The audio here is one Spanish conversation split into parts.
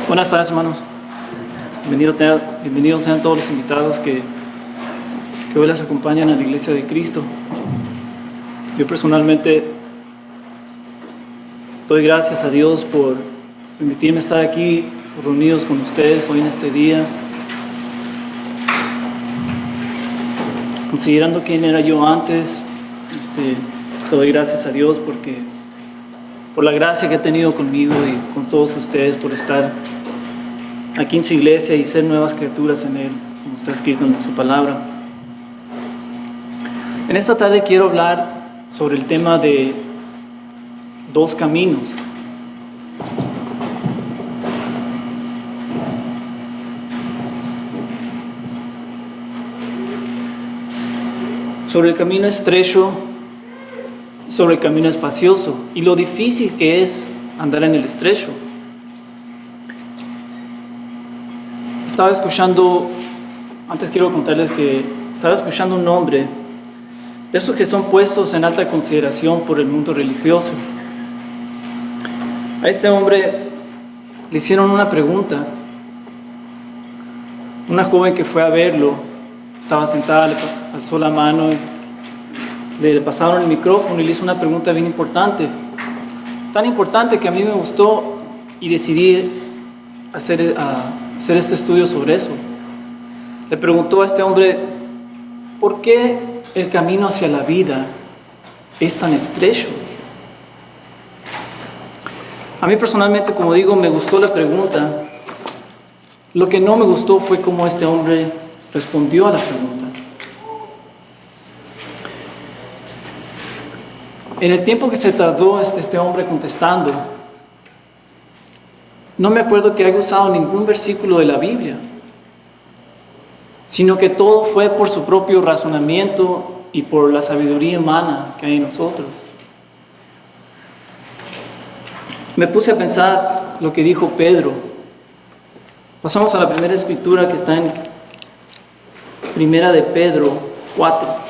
Buenas tardes, hermanos. Bienvenidos sean todos los invitados que hoy les acompañan a la Iglesia de Cristo. Yo personalmente doy gracias a Dios por permitirme estar aquí reunidos con ustedes hoy en este día. Considerando quién era yo antes, doy gracias a Dios por la gracia que ha tenido conmigo y con todos ustedes, por estar aquí en su iglesia y ser nuevas criaturas en Él, como está escrito en su palabra. En esta tarde quiero hablar sobre el tema de dos caminos. Sobre el camino estrecho, sobre el camino espacioso y lo difícil que es andar en el estrecho. Antes quiero contarles que estaba escuchando un hombre de esos que son puestos en alta consideración por el mundo religioso. A este hombre le hicieron una pregunta. Una joven que fue a verlo, estaba sentada, le alzó la mano y le pasaron el micrófono y le hizo una pregunta bien importante. Tan importante que a mí me gustó y decidí hacer este estudio sobre eso. Le preguntó a este hombre, ¿por qué el camino hacia la vida es tan estrecho? A mí personalmente, como digo, me gustó la pregunta. Lo que no me gustó fue cómo este hombre respondió a la pregunta. En el tiempo que se tardó este hombre contestando, no me acuerdo que haya usado ningún versículo de la Biblia, sino que todo fue por su propio razonamiento y por la sabiduría humana que hay en nosotros. Me puse a pensar lo que dijo Pedro. Pasamos a la primera escritura que está en Primera de Pedro 4.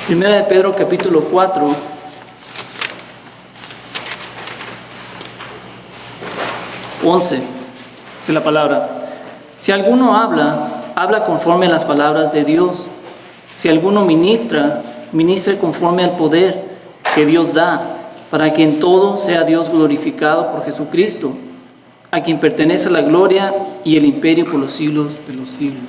Primera de Pedro capítulo 4, dice la palabra: si alguno habla conforme a las palabras de Dios. Si alguno ministre conforme al poder que Dios da, para que en todo sea Dios glorificado por Jesucristo, a quien pertenece la gloria y el imperio por los siglos de los siglos.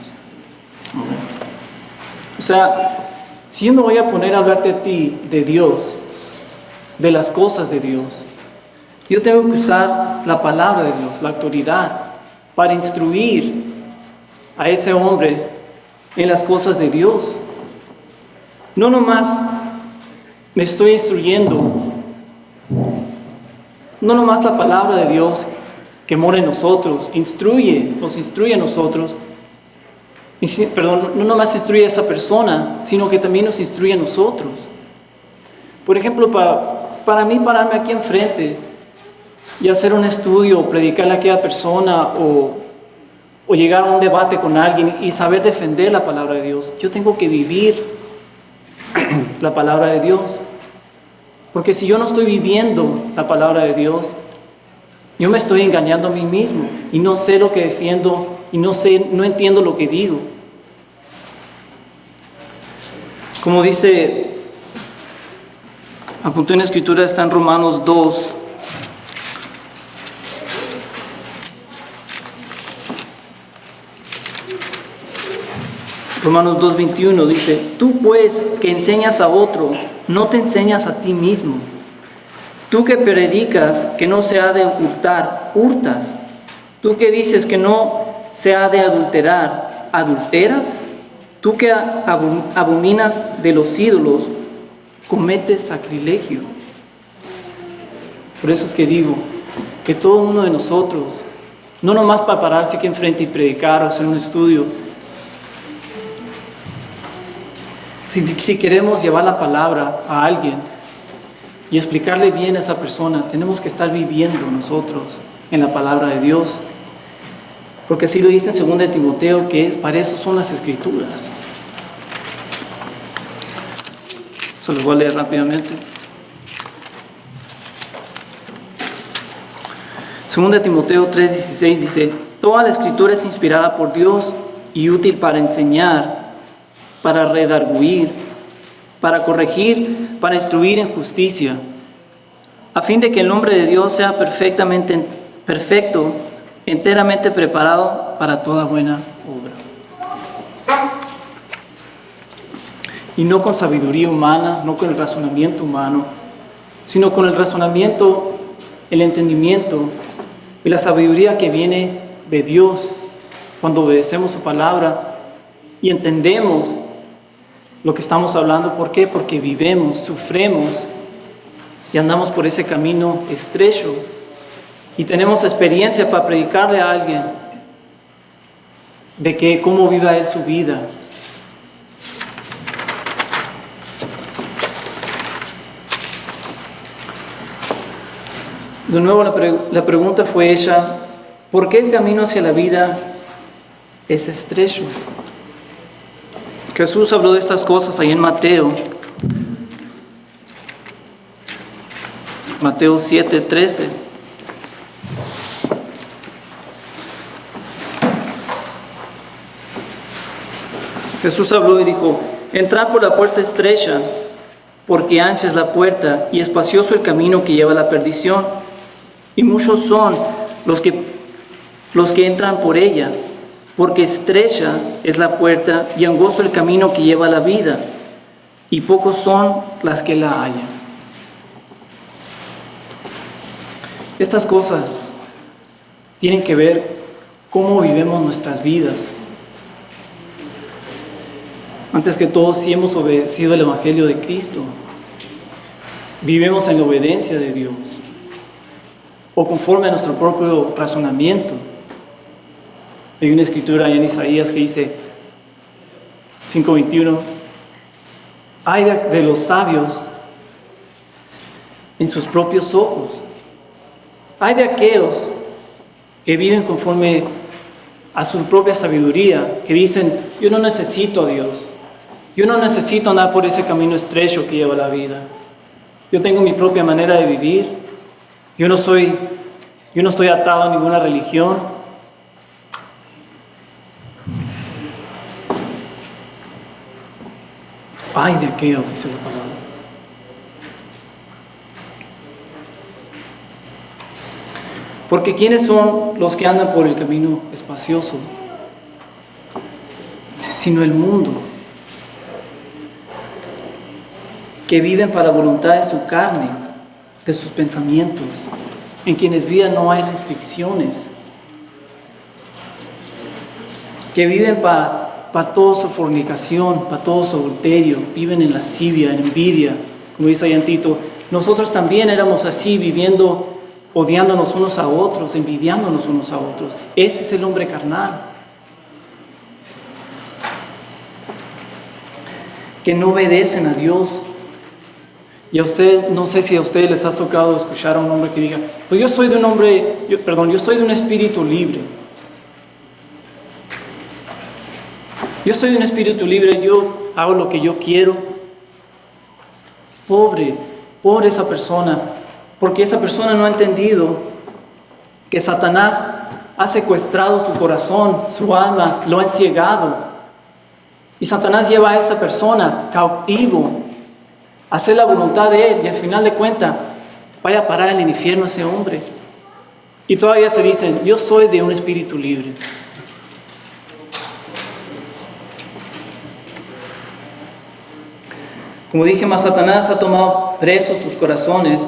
O sea, si yo me voy a poner a hablarte a ti de Dios, de las cosas de Dios, yo tengo que usar la palabra de Dios, la autoridad, para instruir a ese hombre en las cosas de Dios. No nomás me estoy instruyendo, no nomás la palabra de Dios que mora en nosotros, nos instruye a nosotros. No nomás instruye a esa persona, sino que también nos instruye a nosotros. Por ejemplo, para mí pararme aquí enfrente y hacer un estudio, o predicarle a aquella persona, o llegar a un debate con alguien y saber defender la palabra de Dios, yo tengo que vivir la palabra de Dios. Porque si yo no estoy viviendo la palabra de Dios, yo me estoy engañando a mí mismo y no sé lo que defiendo y no entiendo lo que digo. Como dice, apuntó en la escritura, está en Romanos 2. Romanos 2:21 dice: tú pues que enseñas a otro, no te enseñas a ti mismo. Tú que predicas que no se ha de hurtar, hurtas. Tú que dices que no se ha de adulterar, ¿adulteras? Tú que abominas de los ídolos, cometes sacrilegio. Por eso es que digo que todo uno de nosotros, no nomás para pararse aquí enfrente y predicar o hacer un estudio, si queremos llevar la palabra a alguien y explicarle bien a esa persona, tenemos que estar viviendo nosotros en la palabra de Dios. Porque así lo dice en 2 Timoteo, que para eso son las Escrituras. Se los voy a leer rápidamente. 2 Timoteo 3:16 dice: toda la escritura es inspirada por Dios y útil para enseñar, para redarguir, para corregir, para instruir en justicia, a fin de que el hombre de Dios sea perfecto, enteramente preparado para toda buena obra. Y no con sabiduría humana, no con el razonamiento humano, sino con el razonamiento, el entendimiento y la sabiduría que viene de Dios cuando obedecemos su palabra y entendemos lo que estamos hablando. ¿Por qué? Porque vivimos, sufrimos y andamos por ese camino estrecho y tenemos experiencia para predicarle a alguien de que cómo viva él su vida. De nuevo la pregunta fue hecha: ¿por qué el camino hacia la vida es estrecho? Jesús habló de estas cosas ahí en Mateo 7:13. Jesús habló y dijo: entrad por la puerta estrecha, porque ancha es la puerta y espacioso el camino que lleva a la perdición, y muchos son los que entran por ella, porque estrecha es la puerta y angosto el camino que lleva a la vida, y pocos son las que la hallan. Estas cosas tienen que ver cómo vivimos nuestras vidas. Antes que todo, si hemos obedecido el Evangelio de Cristo, vivimos en la obediencia de Dios, o conforme a nuestro propio razonamiento. Hay una escritura en Isaías que dice, 5:21, ay de los sabios en sus propios ojos, ay de aquellos que viven conforme a su propia sabiduría, que dicen: yo no necesito a Dios, yo no necesito andar por ese camino estrecho que lleva la vida, yo tengo mi propia manera de vivir, yo no estoy atado a ninguna religión. Ay de aquellos, dice la palabra. Porque ¿quiénes son los que andan por el camino espacioso? Sino el mundo, que viven para la voluntad de su carne, de sus pensamientos, en quienes vida no hay restricciones, que viven para toda su fornicación, para todo su adulterio, viven en lascivia, en envidia, como dice ahí en Tito. Nosotros también éramos así, viviendo, odiándonos unos a otros, envidiándonos unos a otros. Ese es el hombre carnal, que no obedecen a Dios. Y a usted, no sé si a ustedes les ha tocado escuchar a un hombre que diga: pues yo soy de un espíritu libre. Yo soy de un espíritu libre, yo hago lo que yo quiero. Pobre esa persona, porque esa persona no ha entendido que Satanás ha secuestrado su corazón, su alma, lo ha enciegado. Y Satanás lleva a esa persona cautivo a hacer la voluntad de él, y al final de cuentas vaya a parar en el infierno ese hombre. Y todavía se dicen: yo soy de un espíritu libre. Como dije, más Satanás ha tomado presos sus corazones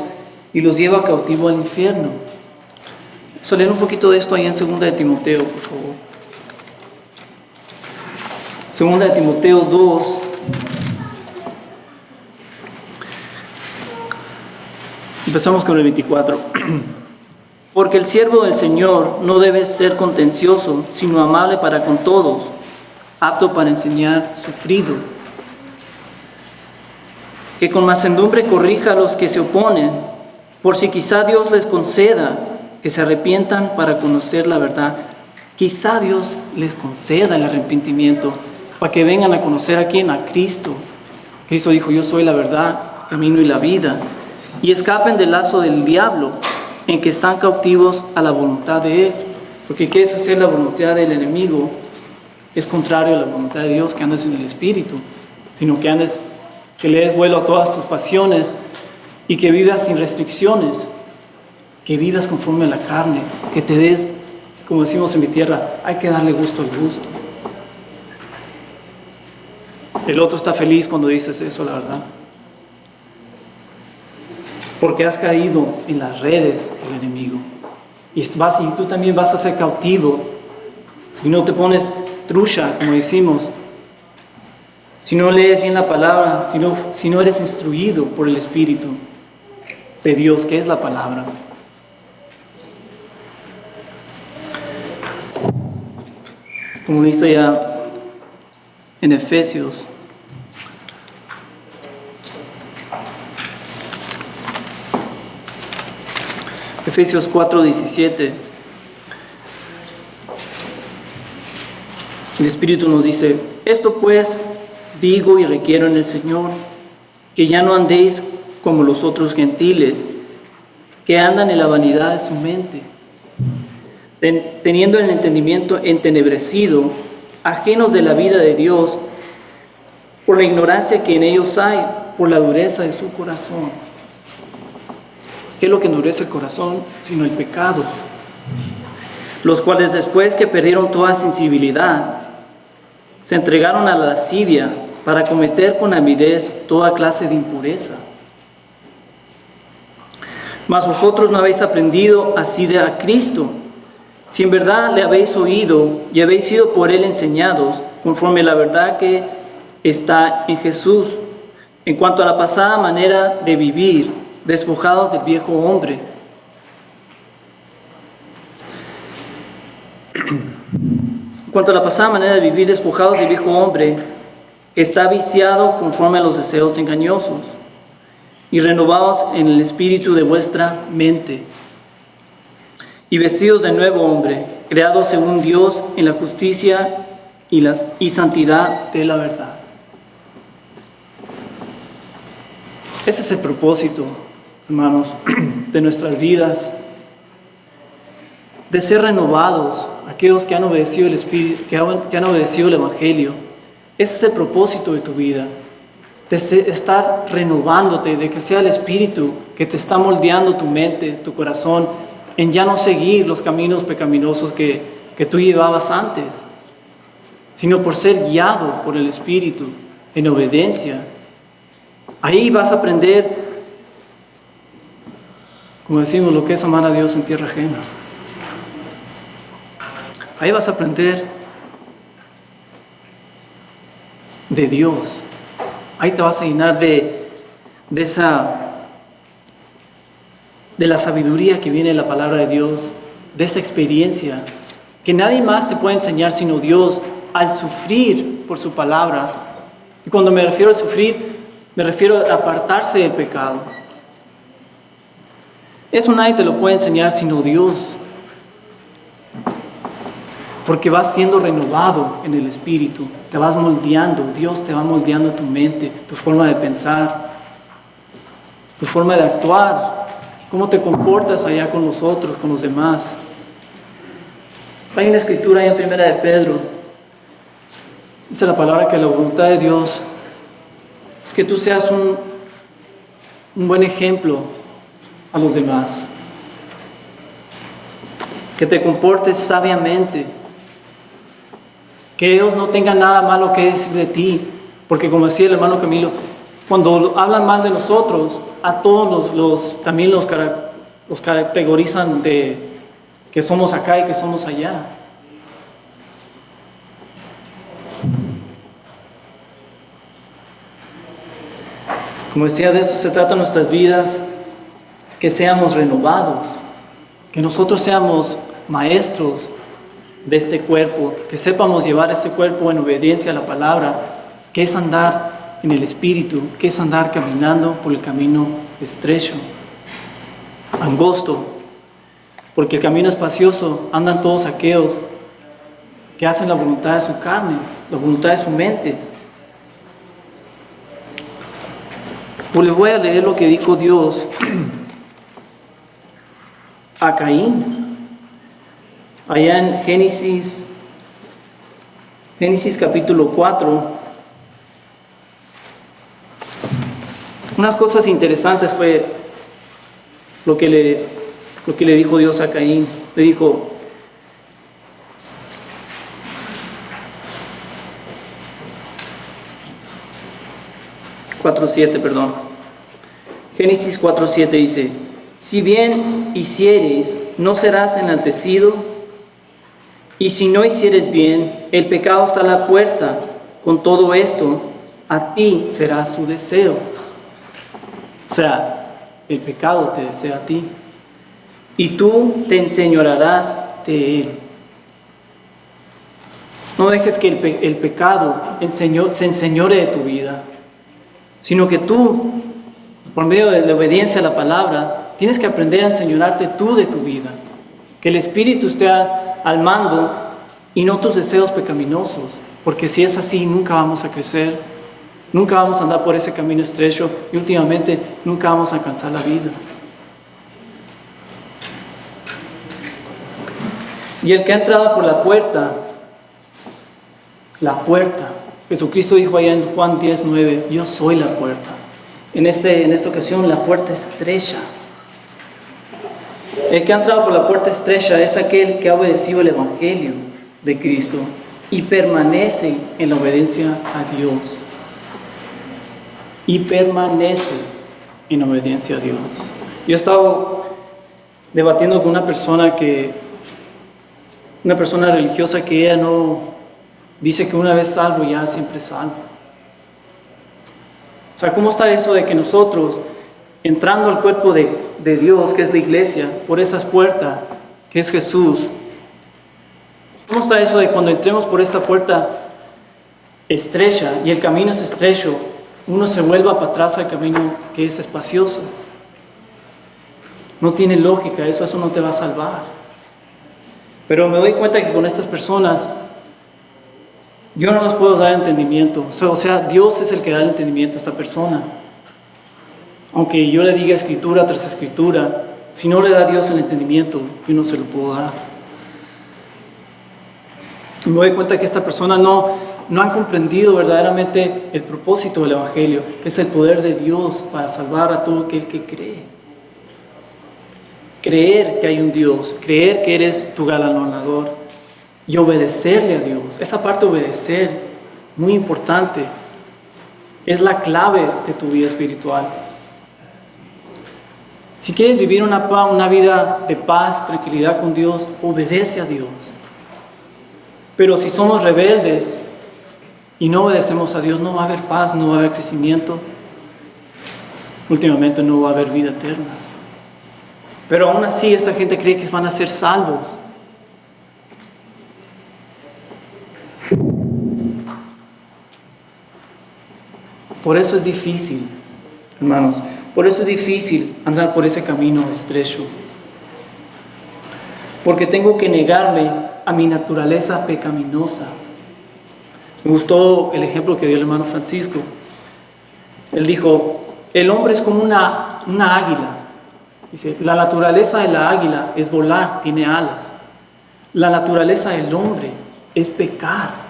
y los lleva cautivo al infierno. Vamos a leer un poquito de esto ahí en 2 de Timoteo, por favor. 2 de Timoteo 2. Empezamos con el 24. Porque el siervo del Señor no debe ser contencioso, sino amable para con todos, apto para enseñar, sufrido, que con mansedumbre corrija a los que se oponen, por si quizá Dios les conceda que se arrepientan para conocer la verdad. Quizá Dios les conceda el arrepentimiento para que vengan a conocer a quién, a Cristo, Cristo dijo, yo soy la verdad, camino y la vida. Y escapen del lazo del diablo, en que están cautivos a la voluntad de Él. Porque ¿qué es hacer la voluntad del enemigo? Es contrario a la voluntad de Dios, que andes en el Espíritu, sino que le des vuelo a todas tus pasiones y que vivas sin restricciones, que vivas conforme a la carne, que te des, como decimos en mi tierra, hay que darle gusto al gusto. El otro está feliz cuando dices eso, la verdad. Porque has caído en las redes del enemigo. Y tú también vas a ser cautivo si no te pones trucha, como decimos. Si no lees bien la palabra, si no eres instruido por el Espíritu de Dios, que es la palabra. Como dice ya en Efesios, Efesios 4:17, el Espíritu nos dice: esto pues digo y requiero en el Señor, que ya no andéis como los otros gentiles, que andan en la vanidad de su mente, teniendo el entendimiento entenebrecido, ajenos de la vida de Dios, por la ignorancia que en ellos hay, por la dureza de su corazón. ¿Qué es lo que endurece el corazón? Sino el pecado. Los cuales, después que perdieron toda sensibilidad, se entregaron a la lascivia para cometer con avidez toda clase de impureza. Mas vosotros no habéis aprendido así de a Cristo, si en verdad le habéis oído y habéis sido por Él enseñados, conforme a la verdad que está en Jesús, en cuanto a la pasada manera de vivir, despojados del viejo hombre. En cuanto a la pasada manera de vivir, despojados del viejo hombre, que está viciado conforme a los deseos engañosos, y renovados en el espíritu de vuestra mente, y vestidos de nuevo hombre, creados según Dios en la justicia y santidad de la verdad. Ese es el propósito, hermanos, de nuestras vidas, de ser renovados, aquellos que han obedecido el Espíritu, que han obedecido el Evangelio. Ese es el propósito de tu vida, de estar renovándote, de que sea el Espíritu que te está moldeando tu mente, tu corazón, en ya no seguir los caminos pecaminosos que tú llevabas antes, sino por ser guiado por el Espíritu en obediencia. Ahí vas a aprender, como decimos, lo que es amar a Dios en tierra ajena. Ahí vas a aprender de Dios. Ahí te vas a llenar de la sabiduría que viene de la palabra de Dios, de esa experiencia que nadie más te puede enseñar sino Dios, al sufrir por su palabra. Y cuando me refiero al sufrir, me refiero a apartarse del pecado. Eso nadie te lo puede enseñar sino Dios. Porque vas siendo renovado en el Espíritu, te vas moldeando, Dios te va moldeando tu mente, tu forma de pensar, tu forma de actuar, cómo te comportas allá con los otros, con los demás. Hay una escritura ahí en Primera de Pedro, dice la palabra que la voluntad de Dios es que tú seas un buen ejemplo a los demás, que te comportes sabiamente, que ellos no tengan nada malo que decir de ti, porque como decía el hermano Camilo, cuando hablan mal de nosotros, a todos también los categorizan de que somos acá y que somos allá. Como decía, de esto se trata nuestras vidas, que seamos renovados, que nosotros seamos maestros de este cuerpo, que sepamos llevar este cuerpo en obediencia a la palabra, que es andar en el Espíritu, que es andar caminando por el camino estrecho, angosto, porque el camino espacioso andan todos aquellos que hacen la voluntad de su carne, la voluntad de su mente. Pues les voy a leer lo que dijo Dios a Caín, allá en Génesis capítulo 4. Unas cosas interesantes fue lo que le dijo Dios a Caín. Le dijo: Génesis 4:7 dice: si bien hicieres, no serás enaltecido, y si no hicieres bien, el pecado está a la puerta. Con todo esto, a ti será su deseo. O sea, el pecado te desea a ti, y tú te enseñorearás de él. No dejes que el pecado se enseñore de tu vida, sino que tú, por medio de la obediencia a la palabra, tienes que aprender a enseñorarte tú de tu vida. Que el Espíritu esté al mando y no tus deseos pecaminosos, porque si es así, nunca vamos a crecer, nunca vamos a andar por ese camino estrecho y últimamente nunca vamos a alcanzar la vida. Y el que ha entrado por la puerta, Jesucristo dijo allá en Juan 10:9, yo soy la puerta. En esta ocasión, la puerta estrecha. El que ha entrado por la puerta estrecha es aquel que ha obedecido el Evangelio de Cristo y permanece en la obediencia a Dios. Y permanece en obediencia a Dios. Yo he estado debatiendo con una persona religiosa que ella no dice que una vez salvo ya siempre salvo. O sea, ¿cómo está eso de que nosotros, entrando al cuerpo de Dios, que es la iglesia, por esas puertas, que es Jesús, cómo está eso de cuando entremos por esta puerta estrecha y el camino es estrecho, uno se vuelva para atrás al camino que es espacioso? No tiene lógica, eso no te va a salvar. Pero me doy cuenta que con estas personas yo no les puedo dar entendimiento. O sea, Dios es el que da el entendimiento a esta persona. Aunque yo le diga escritura tras escritura, si no le da a Dios el entendimiento, yo no se lo puedo dar. Y me doy cuenta que esta persona no han comprendido verdaderamente el propósito del Evangelio, que es el poder de Dios para salvar a todo aquel que cree. Creer que hay un Dios, creer que eres tu galardonador y obedecerle a Dios. Esa parte de obedecer, muy importante, es la clave de tu vida espiritual. Si quieres vivir una vida de paz, tranquilidad con Dios, obedece a Dios. Pero si somos rebeldes y no obedecemos a Dios, no va a haber paz, no va a haber crecimiento. Últimamente no va a haber vida eterna. Pero aún así esta gente cree que van a ser salvos. Por eso es difícil, hermanos, por eso es difícil andar por ese camino estrecho. Porque tengo que negarme a mi naturaleza pecaminosa. Me gustó el ejemplo que dio el hermano Francisco. Él dijo, el hombre es como una águila. Dice, la naturaleza de la águila es volar, tiene alas. La naturaleza del hombre es pecar.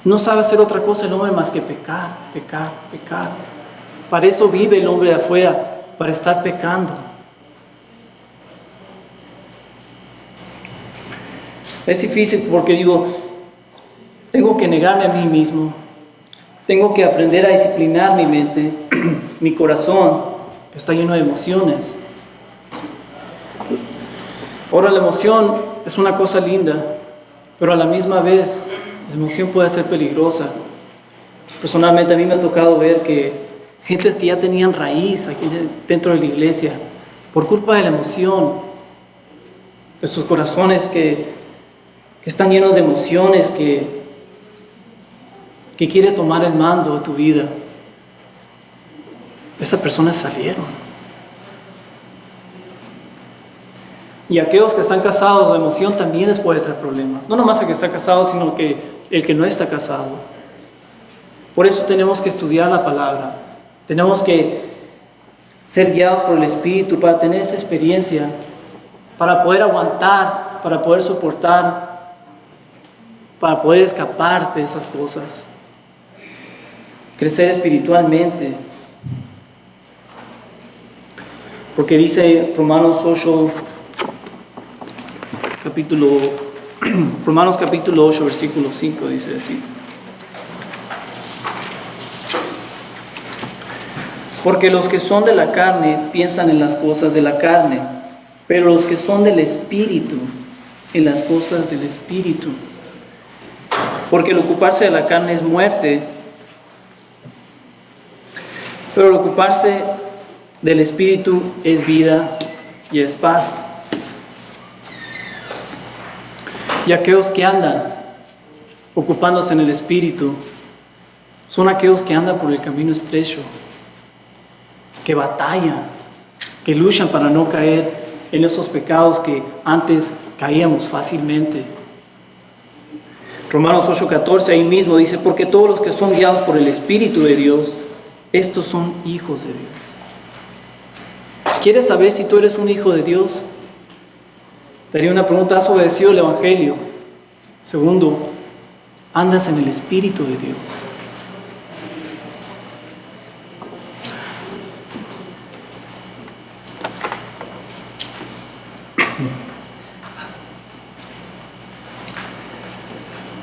No sabe hacer otra cosa el hombre más que pecar, pecar, pecar. Para eso vive el hombre de afuera, para estar pecando. Es difícil porque digo, tengo que negarme a mí mismo. Tengo que aprender a disciplinar mi mente, mi corazón, que está lleno de emociones. Ahora, la emoción es una cosa linda, pero a la misma vez la emoción puede ser peligrosa. Personalmente a mí me ha tocado ver que gente que ya tenían raíz aquí dentro de la iglesia, por culpa de la emoción, de sus corazones que están llenos de emociones, que quiere tomar el mando de tu vida, esas personas salieron. Y aquellos que están casados, la emoción también les puede traer problemas. No nomás el que está casado, sino que el que no está casado. Por eso tenemos que estudiar la palabra. Tenemos que ser guiados por el Espíritu para tener esa experiencia, para poder aguantar, para poder soportar, para poder escapar de esas cosas. Crecer espiritualmente. Porque dice Romanos 8, versículo 5, dice así. Porque los que son de la carne piensan en las cosas de la carne, pero los que son del Espíritu, en las cosas del Espíritu. Porque el ocuparse de la carne es muerte, pero el ocuparse del Espíritu es vida y es paz. Y aquellos que andan ocupándose en el Espíritu son aquellos que andan por el camino estrecho, que batallan, que luchan para no caer en esos pecados que antes caíamos fácilmente. Romanos 8:14 ahí mismo dice, porque todos los que son guiados por el Espíritu de Dios, estos son hijos de Dios. ¿Quieres saber si tú eres un hijo de Dios? Te haría una pregunta: ¿has obedecido el Evangelio? Segundo, ¿andas en el Espíritu de Dios?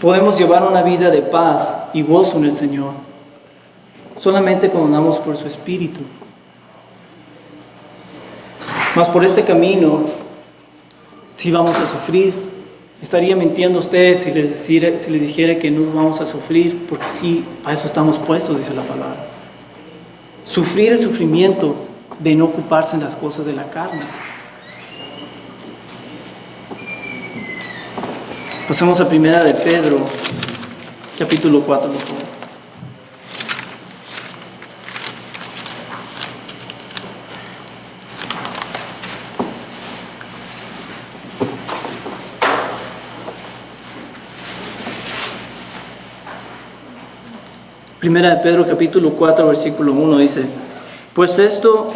Podemos llevar una vida de paz y gozo en el Señor solamente cuando andamos por su Espíritu. Mas por este camino sí vamos a sufrir. Estaría mintiendo a ustedes si les dijera que no vamos a sufrir, porque sí, a eso estamos puestos, dice la palabra. Sufrir el sufrimiento de no ocuparse en las cosas de la carne. Pasemos a Primera de Pedro, capítulo 4, por favor. Primera de Pedro, capítulo 4, versículo 1 dice: pues esto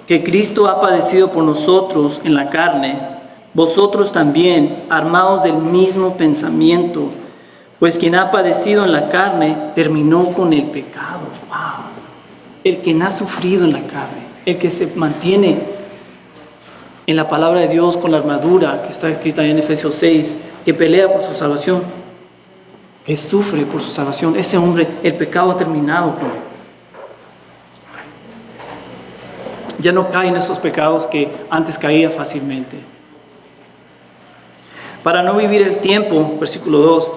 que Cristo ha padecido por nosotros en la carne, vosotros también, armados del mismo pensamiento, pues quien ha padecido en la carne, terminó con el pecado. ¡Wow! El que ha sufrido en la carne, el que se mantiene en la palabra de Dios con la armadura que está escrita en Efesios 6, que pelea por su salvación, que sufre por su salvación, ese hombre, el pecado ha terminado con él. Ya no cae en esos pecados que antes caía fácilmente. Para no vivir el tiempo, versículo 2,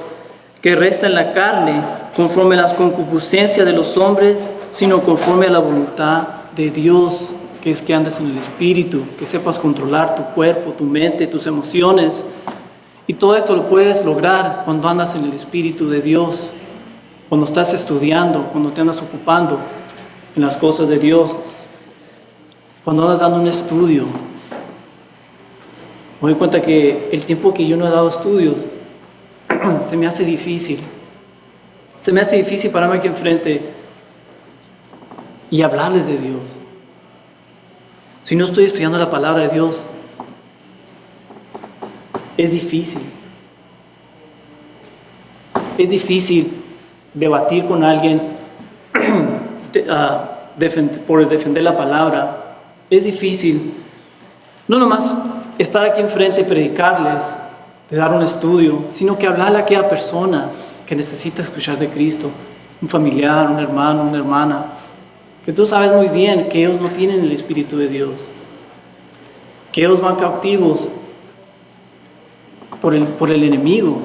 que resta en la carne, conforme a las concupiscencias de los hombres, sino conforme a la voluntad de Dios, que es que andes en el Espíritu, que sepas controlar tu cuerpo, tu mente, tus emociones. Y todo esto lo puedes lograr cuando andas en el Espíritu de Dios, cuando estás estudiando, cuando te andas ocupando en las cosas de Dios, cuando andas dando un estudio. Me doy cuenta que el tiempo que yo no he dado estudios se me hace difícil. Se me hace difícil pararme aquí enfrente y hablarles de Dios. Si no estoy estudiando la palabra de Dios, es difícil. Es difícil debatir con alguien por defender la palabra. Es difícil no nomás estar aquí enfrente y predicarles, de dar un estudio, sino que hablarle a aquella persona que necesita escuchar de Cristo, un familiar, un hermano, una hermana, que tú sabes muy bien que ellos no tienen el Espíritu de Dios, que ellos van cautivos por el enemigo.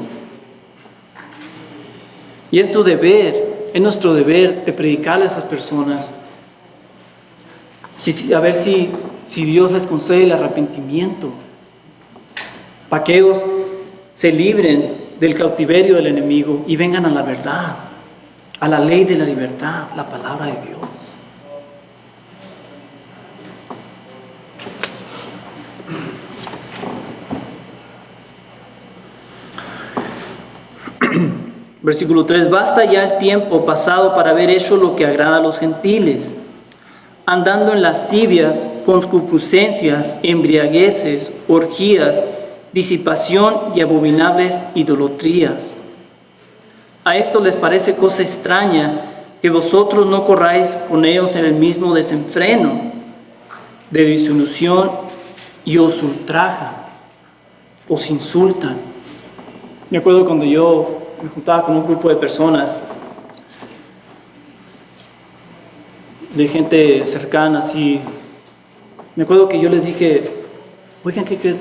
Y es tu deber, es nuestro deber de predicarle a esas personas, a ver si Dios les concede el arrepentimiento, para que ellos se libren del cautiverio del enemigo y vengan a la verdad, a la ley de la libertad, la palabra de Dios. Versículo 3: basta ya el tiempo pasado para haber hecho lo que agrada a los gentiles, andando en lascivias, concupiscencias, embriagueces, orgías, disipación y abominables idolatrías. A esto les parece cosa extraña que vosotros no corráis con ellos en el mismo desenfreno de disolución y os ultrajan, os insultan. Me acuerdo cuando yo me juntaba con un grupo de personas, de gente cercana, así. Me acuerdo que yo les dije, oigan, ¿qué crees?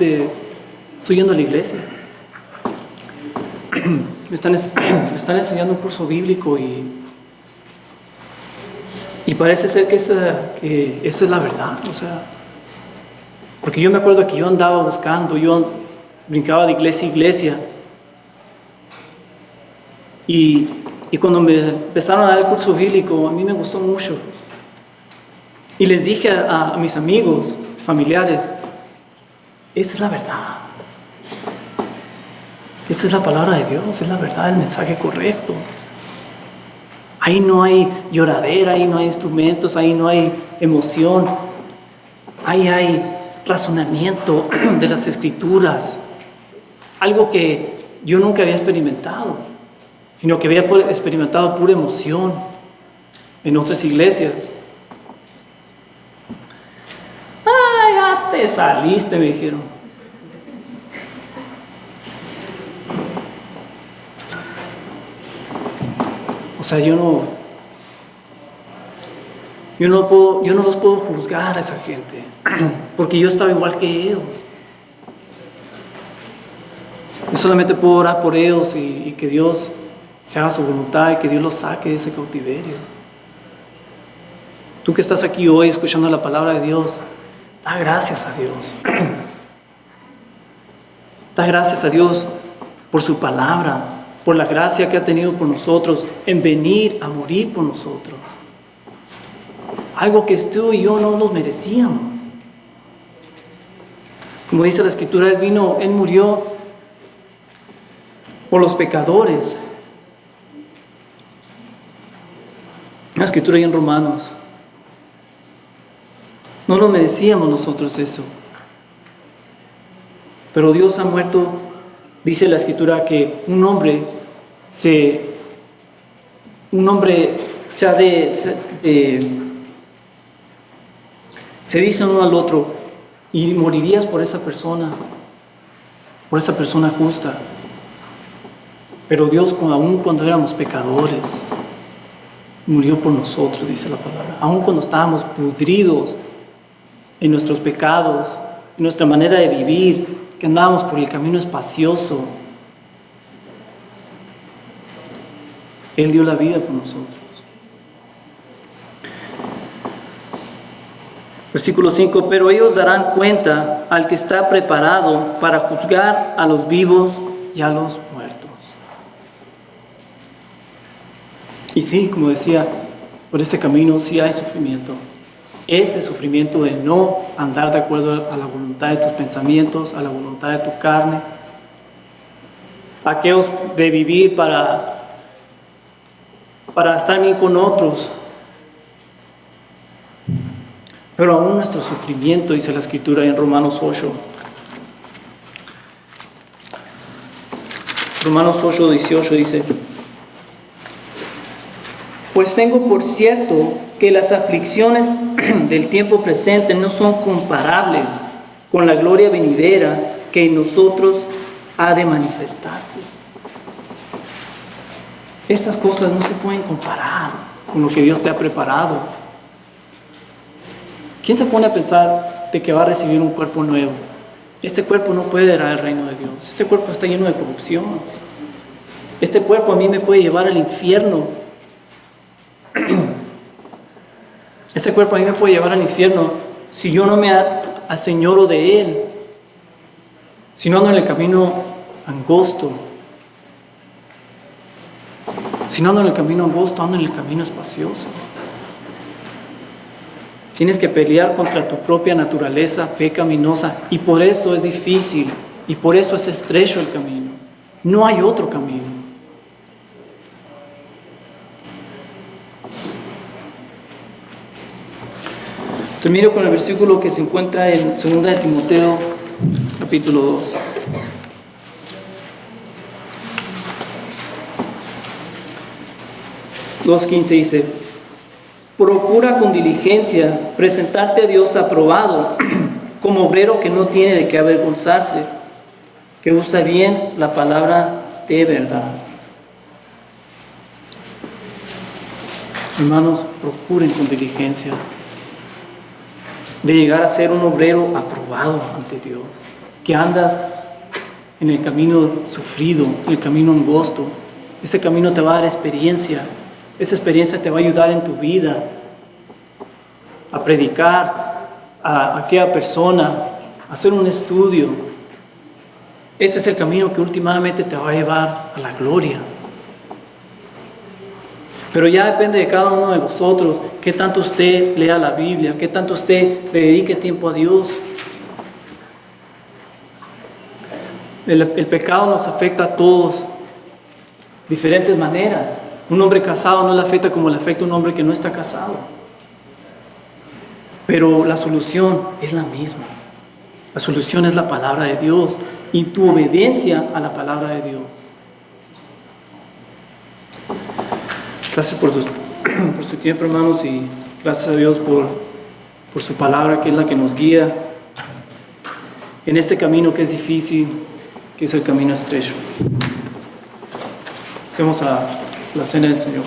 Estoy yendo a la iglesia. Me están enseñando un curso bíblico y parece ser que esa es la verdad, o sea, porque yo me acuerdo que yo andaba buscando, yo brincaba de iglesia a iglesia y cuando me empezaron a dar el curso bíblico, a mí me gustó mucho. Y les dije a mis amigos, familiares, esta es la verdad. Esta es la palabra de Dios, es la verdad, el mensaje correcto. Ahí no hay lloradera, ahí no hay instrumentos, ahí no hay emoción. Ahí hay razonamiento de las Escrituras. Algo que yo nunca había experimentado, sino que había experimentado pura emoción en otras iglesias. ¡Ay, ya te saliste!, me dijeron. O sea, yo no los puedo juzgar a esa gente, porque yo estaba igual que ellos. Yo solamente puedo orar por ellos y que Dios se haga su voluntad y que Dios los saque de ese cautiverio. Tú que estás aquí hoy escuchando la palabra de Dios, da gracias a Dios. Da gracias a Dios por su palabra, por la gracia que ha tenido por nosotros en venir a morir por nosotros. Algo que tú y yo no nos merecíamos. Como dice la Escritura, Él murió por los pecadores. La Escritura ahí en Romanos. No lo merecíamos nosotros eso. Pero Dios ha muerto, dice la Escritura, que un hombre se dice uno al otro, y morirías por esa persona justa. Pero Dios, aún cuando éramos pecadores, murió por nosotros, dice la palabra. Aún cuando estábamos pudridos en nuestros pecados, en nuestra manera de vivir, que andábamos por el camino espacioso, Él dio la vida por nosotros. Versículo 5, pero ellos darán cuenta al que está preparado para juzgar a los vivos y a los muertos. Y sí, como decía, por este camino sí hay sufrimiento. Ese sufrimiento de no andar de acuerdo a la voluntad de tus pensamientos, a la voluntad de tu carne. Aquellos de vivir para estar bien con otros. Pero aún nuestro sufrimiento, dice la Escritura en Romanos 8. Romanos 8, 18 dice: pues tengo por cierto que las aflicciones del tiempo presente no son comparables con la gloria venidera que en nosotros ha de manifestarse. Estas cosas no se pueden comparar con lo que Dios te ha preparado. ¿Quién se pone a pensar de que va a recibir un cuerpo nuevo? Este cuerpo no puede dar al reino de Dios. Este cuerpo está lleno de corrupción. Este cuerpo a mí me puede llevar al infierno. Este cuerpo a mí me puede llevar al infierno si yo no me aseñoro de Él, si no ando en el camino angosto. Si no ando en el camino angosto, ando en el camino espacioso. Tienes que pelear contra tu propia naturaleza pecaminosa, y por eso es difícil, y por eso es estrecho el camino. No hay otro camino. Termino con el versículo que se encuentra en 2 de Timoteo, capítulo 2. Dos 15 dice: procura con diligencia presentarte a Dios aprobado, como obrero que no tiene de qué avergonzarse, que usa bien la palabra de verdad. Hermanos, procuren con diligencia de llegar a ser un obrero aprobado ante Dios, que andas en el camino sufrido, en el camino angosto. Ese camino te va a dar experiencia, esa experiencia te va a ayudar en tu vida a predicar a aquella persona, a hacer un estudio. Ese es el camino que últimamente te va a llevar a la gloria. Pero ya depende de cada uno de vosotros, qué tanto usted lea la Biblia, qué tanto usted le dedique tiempo a Dios. El pecado nos afecta a todos de diferentes maneras. Un hombre casado no le afecta como le afecta a un hombre que no está casado. Pero la solución es la misma. La solución es la palabra de Dios y tu obediencia a la palabra de Dios. Gracias por su tiempo, hermanos, y gracias a Dios por su palabra, que es la que nos guía en este camino que es difícil, que es el camino estrecho. Hacemos a la cena del Señor.